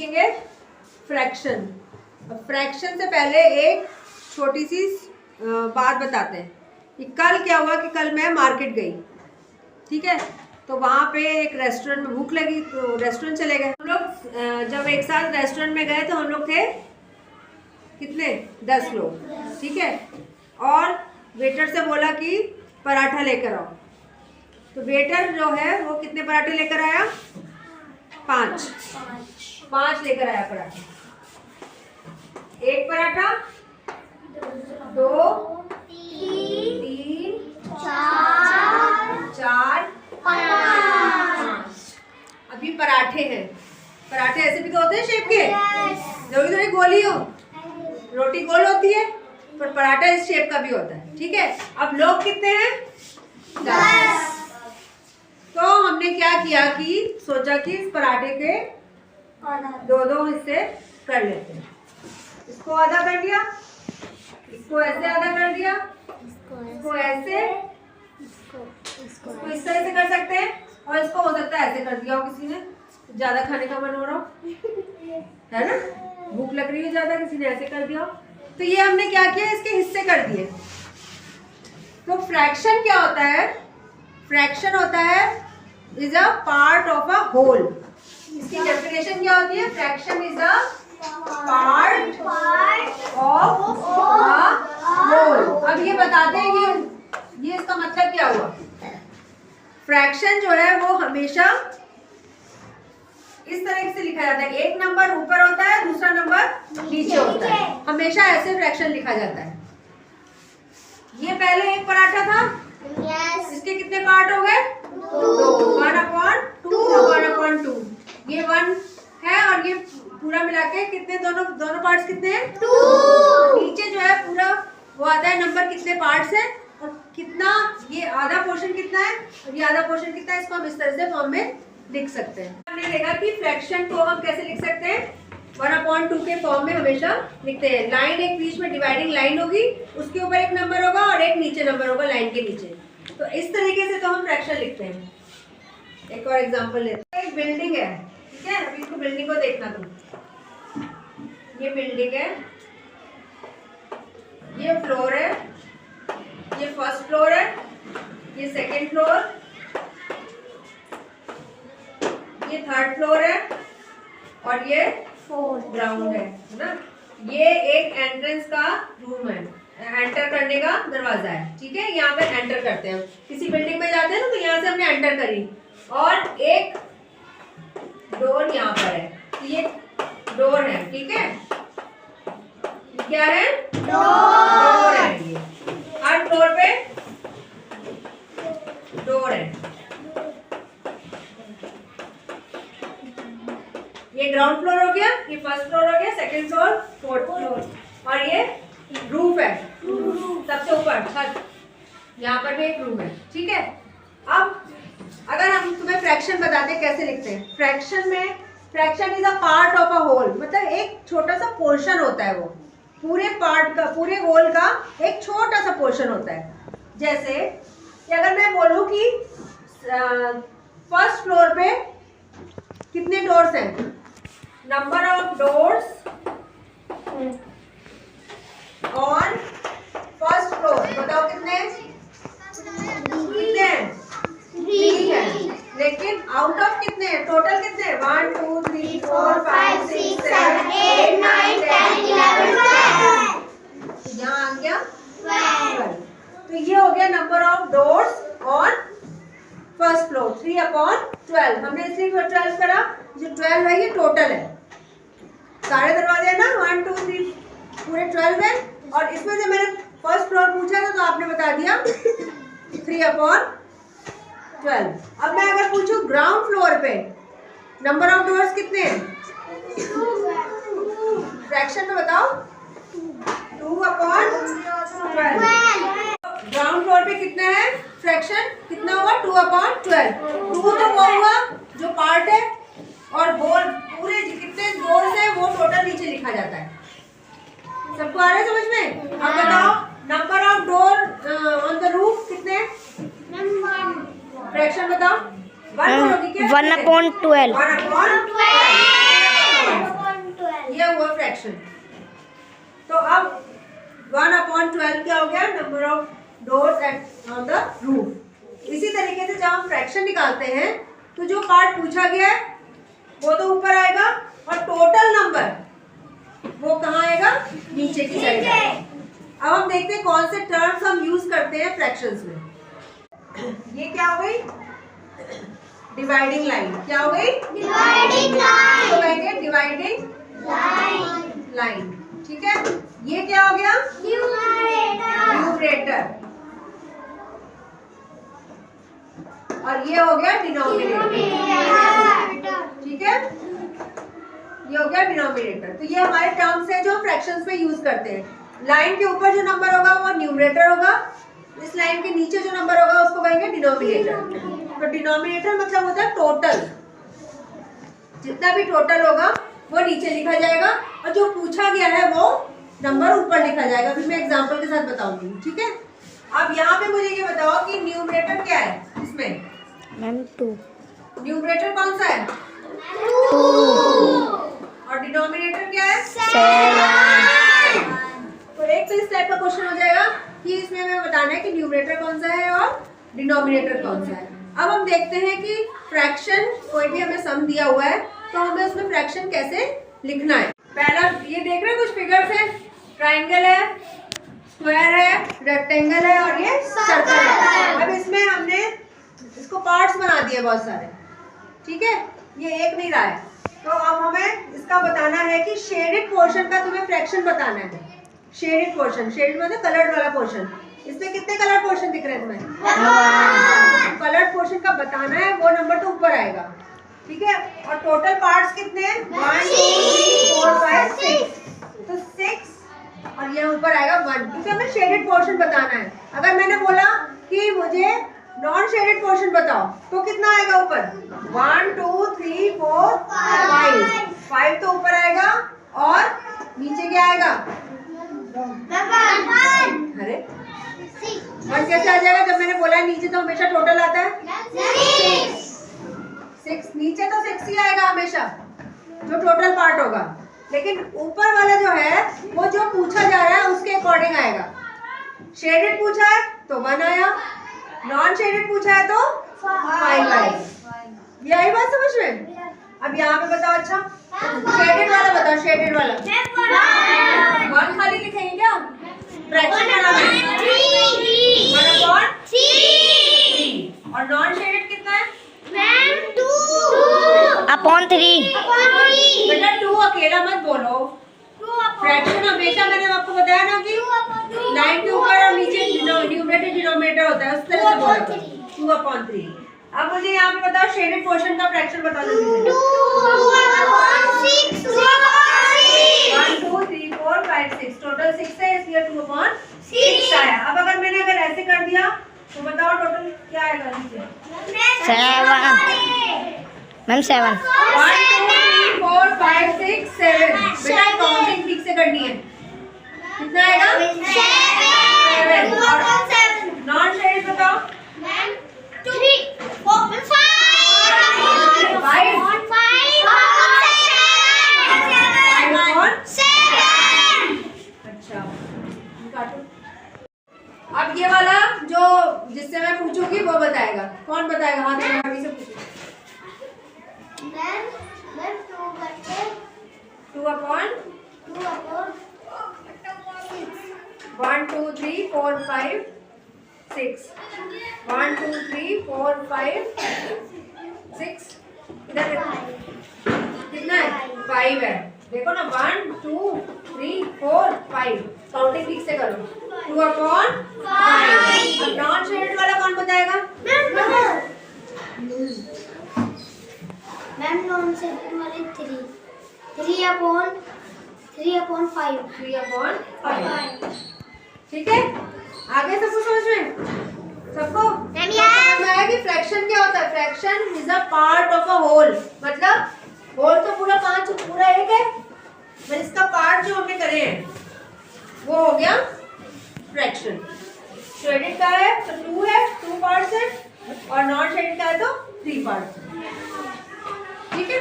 सीखेंगे fraction. Fraction से पहले एक छोटी सी बात बताते हैं कि कल क्या हुआ कि कल मैं मार्केट गई, ठीक है। तो वहाँ पे एक रेस्टोरेंट में भूख लगी तो रेस्टोरेंट चले गए हम लोग। जब एक साथ रेस्टोरेंट में गए तो हम लोग थे कितने, 10 लोग, ठीक है। और वेटर से बोला कि पराठा लेकर आओ। तो वेटर जो है वो कितने पराठे लेकर आया, 5 लेकर आया पराठा। एक पराठा, 2, 3, 4, 5। अभी पराठे हैं। पराठे ऐसे भी तो होते हैं शेप के, थोड़ी थोड़ी गोली हो, रोटी गोल होती है पर पराठा इस शेप का भी होता है, ठीक है। अब लोग कितने हैं, 10। तो हमने क्या किया कि सोचा कि इस पराठे के 2 हिस्से कर लेते हैं। इसको आधा कर दिया, इसको ऐसे आधा कर दिया, इसको ऐसे, इसको इस तरह से कर सकते हैं और इसको हो सकता है ऐसे कर दिया हो किसी ने, ज्यादा खाने का मन हो रहा हो, है ना, भूख लग रही है ज्यादा, किसी ने ऐसे कर दिया। तो ये हमने क्या किया, इसके हिस्से कर दिए। तो फ्रैक्शन क्या होता है, फ्रैक्शन होता है is a part of a whole. इसकी डेफिनेशन क्या होती है, fraction is a part of a whole. अब ये बताते हैं कि ये इसका मतलब क्या हुआ। फ्रैक्शन जो है वो हमेशा इस तरह से लिखा जाता है, एक नंबर ऊपर होता है, दूसरा नंबर नीचे होता है, हमेशा ऐसे फ्रैक्शन लिखा जाता है। ये पहले एक पराठा था, इसके कितने पार्ट हो गए, 2, 1/2, ये 1 है और ये पूरा मिला के कितने, दोनों पार्ट्स कितने हैं, 2। नीचे जो है पूरा वो आता है नंबर कितने पार्ट्स है और कितना, ये आधा पोर्शन कितना है और ये आधा पोर्शन कितना है। इसको हम इस तरह से फॉर्म में लिख सकते हैं। हमने देखा कि फ्रैक्शन को हम कैसे लिख सकते हैं, 1/2 के फॉर्म में हमेशा लिखते हैं। लाइन एक बीच में डिवाइडिंग लाइन होगी, उसके ऊपर एक नंबर होगा और एक नीचे नंबर होगा लाइन के नीचे। तो इस तरीके से तो हम फ्रैक्शन लिखते हैं। एक और एग्जांपल लेते हैं। एक बिल्डिंग है, ठीक है, अभी इसको बिल्डिंग को देखना तुम। ये बिल्डिंग है, ये फ्लोर है, ये फर्स्ट फ्लोर है, ये सेकंड फ्लोर, ये थर्ड फ्लोर है और ये 4th ग्राउंड है ना। ये एक एंट्रेंस का रूम है, एंटर करने का दरवाजा है, ठीक है। यहाँ पे एंटर करते हैं, किसी बिल्डिंग में जाते हैं ना, तो यहाँ से हमने एंटर करी और एक डोर यहाँ पर है, तो ये डोर है, ठीक है। क्या है, डोर है। ये हर फ्लोर पे डोर है। ये ग्राउंड फ्लोर हो गया, ये फर्स्ट फ्लोर हो गया, सेकंड फ्लोर, 4th फ्लोर और ये रूफ है, सबसे ऊपर छत, यहाँ पर भी एक रूम है, ठीक है। अब अगर हम तुम्हें फ्रैक्शन बताते हैं कैसे लिखते हैं, फ्रैक्शन में, fraction is a part of a whole, मतलब एक छोटा सा पोर्शन होता है, वो पूरे पार्ट का, पूरे होल का एक छोटा सा पोर्शन होता है। जैसे कि अगर मैं बोलूं कि फर्स्ट फ्लोर पे कितने डोर्स हैं, number of doors on first floor, बताओ कितने कितने हैं, 3 है। लेकिन आउट ऑफ कितने हैं, टोटल कितने हैं, 1 2 3 4 5 6 7 8 9 10 11 12। यहाँ आ गया 12। तो ये हो गया number of doors on first floor, 3/12। हमने इसलिए 12 करा, जो 12 है ये टोटल है, सारे दरवाजे है ना, 1 2 3 पूरे 12 है। और इसमें से मैंने फर्स्ट फ्लोर पूछा था तो आपने बता दिया 3/12। अब मैं अगर पूछूं ग्राउंड फ्लोर पे नंबर ऑफ डोर्स कितने हैं, फ्रैक्शन में बताओ, 2/12। ग्राउंड फ्लोर पे कितना है, फ्रैक्शन कितना हुआ, 2/12। 2 तो वो हुआ जो पार्ट है और होल पूरे जितने डोर्स है वो टोटल नीचे लिखा जाता है। सबको आ रहा है समझ में। अब बताओ number of door on the roof कितने, फ्रैक्शन बताओ, 1/12। 1/12। 1/12 फ्रैक्शन। तो अब 1/12 क्या हो गया? Number of doors at on the roof. इसी तरीके से जब हम फ्रैक्शन निकालते हैं तो जो पार्ट पूछा गया है वो तो ऊपर आएगा और टोटल नंबर वो कहाँ आएगा? नीचे की साइड आएगा। अब हम देखते हैं कौन से टर्म्स हम यूज करते हैं फ्रैक्शंस में। ये क्या हो गई? Dividing line. क्या हो गई? Dividing line. तो कहेंगे डिवाइडिंग लाइन। ठीक है। ये क्या हो गया? न्यूमरेटर। और ये हो गया डिनोमिनेटर। ठीक है, ये हो गया डिनोमिनेटर। तो ये हमारे टर्म्स हैं जो फ्रैक्शंस में यूज करते हैं। लाइन के ऊपर जो नंबर होगा वो न्यूमरेटर होगा, इस लाइन के नीचे जो नंबर होगा उसको कहेंगे डिनोमिनेटर। तो डिनोमिनेटर मतलब होता है टोटल, जितना भी टोटल होगा वो नीचे लिखा जाएगा और जो पूछा गया है वो नंबर ऊपर लिखा जाएगा। फिर मैं एग्जांपल के साथ बताऊंगी। ठीक है। अब यहाँ पे मुझे ये बताओ कि न्यूमरेटर क्या है इसमें? मैम 2। न्यूमरेटर कौन सा है? 2। और डिनोमिनेटर क्या है? 7। तो एक तो इस टाइप का क्वेश्चन हो जाएगा कि इसमें हमें बताना है कि न्यूमरेटर कौन सा है और डिनोमिनेटर कौन सा है। अब हम देखते हैं कि फ्रैक्शन, कोई भी हमें सम दिया हुआ है तो हमें उसमें फ्रैक्शन कैसे लिखना है। पहला ये देख रहे हैं कुछ फिगर्स है, ट्राइंगल है, स्क्वायर है, रेक्टेंगल है और ये सर्कल है। अब इसमें हमने इसको पार्ट्स बना दिए बहुत सारे। ठीक है, ये एक नहीं रहा है। तो अब हमें इसका बताना है कि शेडेड पोर्शन का तुम्हें फ्रैक्शन बताना है। शेडेड पोर्शन, शेडेड मतलब कलर्ड वाला पोर्शन। इसमें कितने कलर पोर्शन दिख रहे हैं तुम्हें? कलर्ड पोर्शन का बताना है, वो नंबर तो ऊपर आएगा। ठीक है। और टोटल पार्ट्स कितने हैं? 1 2 3 4 5 6। तो 6 और ये ऊपर आएगा 1, क्योंकि हमें शेडेड पोर्शन बताना है। अगर मैंने बोला कि मुझे नॉन शेडेड पोर्शन बताओ तो कितना आएगा ऊपर? 1 2 3 4 5। 5 तो ऊपर आएगा और नीचे क्या आएगा? अरे 1 कैसे आ जाएगा? जब मैंने बोला नीचे तो हमेशा टोटल आता है 6। नीचे तो 6 ही आएगा हमेशा, जो टोटल पार्ट होगा। लेकिन ऊपर वाला जो है वो जो पूछा जा रहा है उसके अकॉर्डिंग आएगा। शेडेड पूछा है तो 1 आया, नॉन शेडेड पूछा है तो 5 आएगा। ये आई बात समझ में? अब यहाँ पे बताओ। अच्छा, शेडेड वाला बताओ। शेडेड वाला 1 खाली लिखेंगे क्या? फ्रैक्शन वाला में 1/3। और नॉन शेडेड कितना है? 2/3। बेटा 2 अकेला मत बोलो। फ्रैक्शन हमेशा मैंने आपको बताया ना कि लाइन के ऊपर और नीचे न्यूमरेटर डिनोमिनेटर होता है, उस तरह से बोला 2/3। अब मुझे यहाँ पे बताओ शेडेड पोर्शन का फ्रैक्शन बता दो। 1 2 3 4 5 6, टोटल 6 है इसलिए 2/6 आया। अब अगर ऐसे कर दिया तो बताओ टोटल क्या आएगा नीचे? 7। मैम 7। 1 2 3 4 5 6 7। बेटा काउंटिंग ठीक से करनी है। कितना आएगा? 7। नॉन शेडेड बताओ। 3 4 अच्छा, अब ये वाला जो जिससे मैं पूछूंगी वो बताएगा। कौन बताएगा? हाथ में आगे से पूछो। 1 2 3 4 5 6। 1 2 3 4 5 6। इधर कितना है? 5 है। देखो ना, 1 2 3 4 5। काउंटिंग ठीक से करो। 2/5। अब नॉन शेडेड वाला कौन बताएगा? मैम नॉन शेडेड वाले 3/5। 3/5। ठीक है, आगे सबको समझ में? सबको समझ में आया कि फ्रैक्शन क्या होता है? Fraction is a part of a whole. मतलब होल तो पूरा 5 पूरा एक है, पर इसका पार्ट जो हमने करे हैं वो हो गया फ्रैक्शन। शेडेड का है तो 2 है, 2 पार्ट्स है, और नॉन शेडेड का है तो 3 पार्ट्स है। ठीक है।